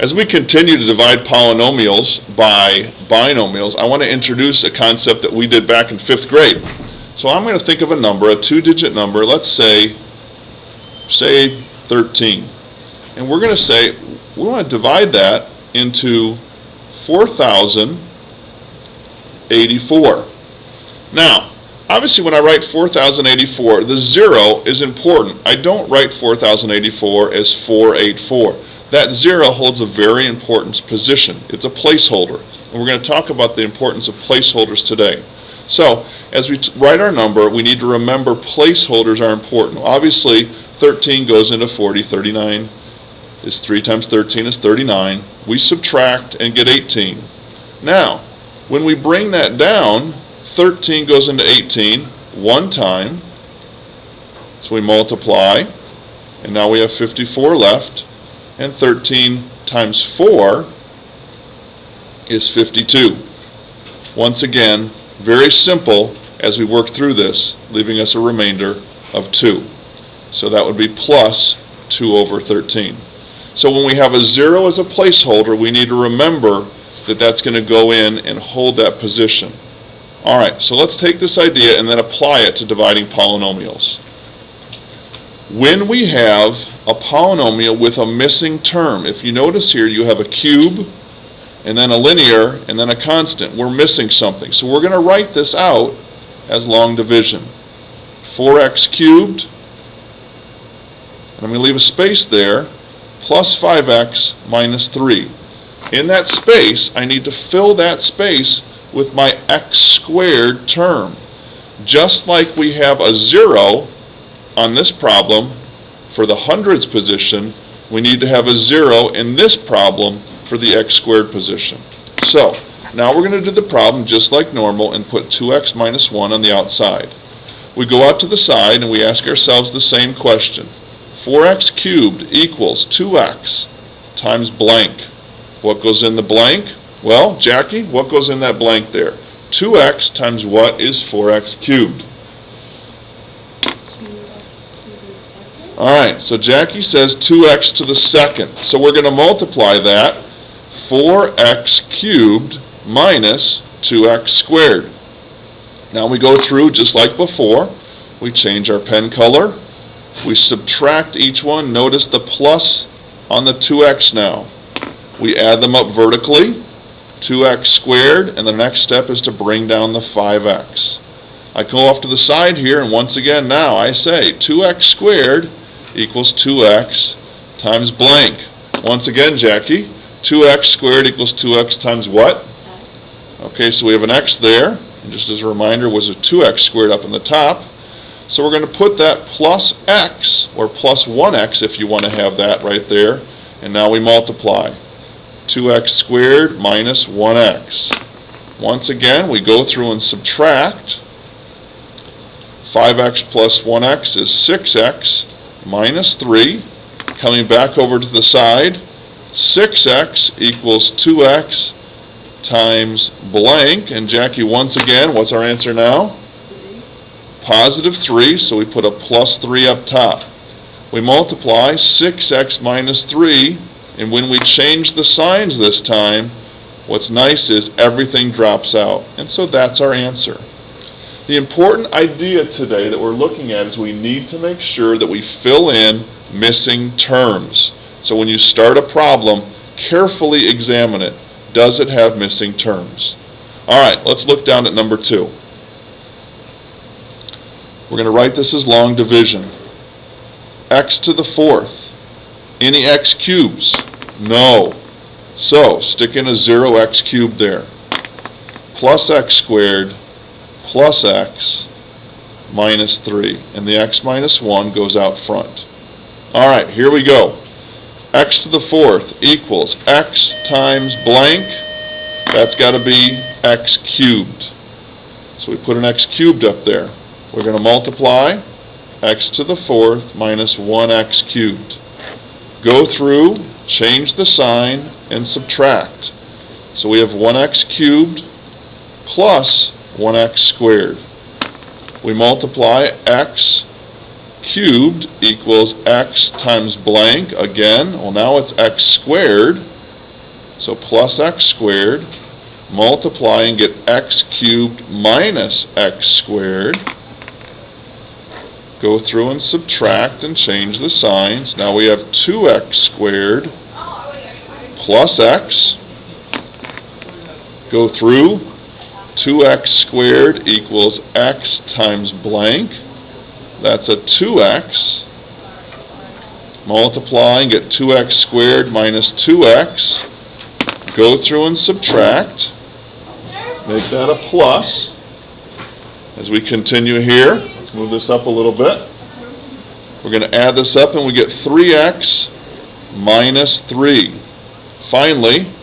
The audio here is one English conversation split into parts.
As we continue to divide polynomials by binomials, I want to introduce a concept that we did back in 5th grade. So I'm going to think of a number, a 2-digit number, let's say 13. And we're going to say we want to divide that into 4,084. Now, obviously when I write 4,084, the 0 is important. I don't write 4,084 as 484. That 0 holds a very important position. It's a placeholder. And we're going to talk about the importance of placeholders today. So, as we write our number, we need to remember placeholders are important. Obviously, 13 goes into 40. 39 is 3 times 13 is 39. We subtract and get 18. Now, when we bring that down, 13 goes into 18 one time. So we multiply, and now we have 54 left. And 13 times 4 is 52. Once again, very simple as we work through this, leaving us a remainder of 2. So that would be plus 2 over 13. So when we have a 0 as a placeholder, we need to remember that that's going to go in and hold that position. Alright, so let's take this idea and then apply it to dividing polynomials. When we have a polynomial with a missing term, if you notice here you have a cube, and then a linear, and then a constant. We're missing something. So we're going to write this out as long division. 4x cubed, and I'm going to leave a space there, plus 5x minus 3. In that space, I need to fill that space with my x squared term. Just like we have a 0 on this problem for the hundreds position, we need to have a 0 in this problem for the x squared position. So, now we're going to do the problem just like normal and put 2x minus 1 on the outside. We go out to the side and we ask ourselves the same question. 4x cubed equals 2x times blank. What goes in the blank? Well, Jackie, what goes in that blank there? 2x times what is 4x cubed? Alright, so Jackie says 2x to the second. So we're going to multiply that. 4x cubed minus 2x squared. Now we go through just like before. We change our pen color. We subtract each one. Notice the plus on the 2x now. We add them up vertically. 2x squared, and the next step is to bring down the 5x. I go off to the side here, and once again now I say 2x squared equals 2x times blank. Once again, Jackie, 2x squared equals 2x times what? Okay, so we have an x there, and just as a reminder, was a 2x squared up in the top. So we're going to put that plus x, or plus 1x if you want to have that right there, and now we multiply. 2x squared minus 1x. Once again, we go through and subtract. 5x plus 1x is 6x minus 3. Coming back over to the side, 6x equals 2x times blank. And Jackie, once again, what's our answer now? Positive 3, so we put a plus 3 up top. We multiply 6x minus 3, and when we change the signs this time, what's nice is everything drops out. And so that's our answer. The important idea today that we're looking at is we need to make sure that we fill in missing terms. So when you start a problem, carefully examine it. Does it have missing terms? Alright, let's look down at number 2. We're going to write this as long division. X to the 4th. Any x cubes? No. So, stick in a 0x cubed there. Plus x squared plus x minus 3. And the x minus 1 goes out front. Alright, here we go. X to the 4th equals x times blank. That's got to be x cubed. So we put an x cubed up there. We're going to multiply x to the 4th minus 1x cubed. Go through, change the sign, and subtract. So we have 1x cubed plus 1x squared. We multiply x cubed equals x times blank again. Well, now it's x squared So plus x squared, multiply and get x cubed minus x squared. Go through and subtract and change the signs. Now we have 2x squared plus x. Go through. 2x squared equals x times blank. That's a 2x. Multiply and get 2x squared minus 2x. Go through and subtract. Make that a plus. As we continue here, let's move this up a little bit. We're going to add this up and we get 3x minus 3. Finally,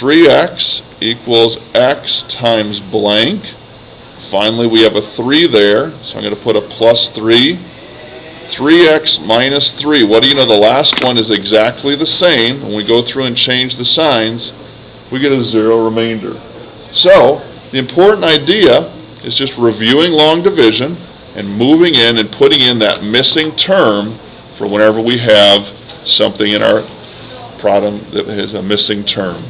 3x equals x times blank. Finally, we have a 3 there, so I'm going to put a plus 3. 3x minus 3. What do you know? The last one is exactly the same. When we go through and change the signs, we get a 0 remainder. So, the important idea is just reviewing long division and moving in and putting in that missing term for whenever we have something in our problem that has a missing term.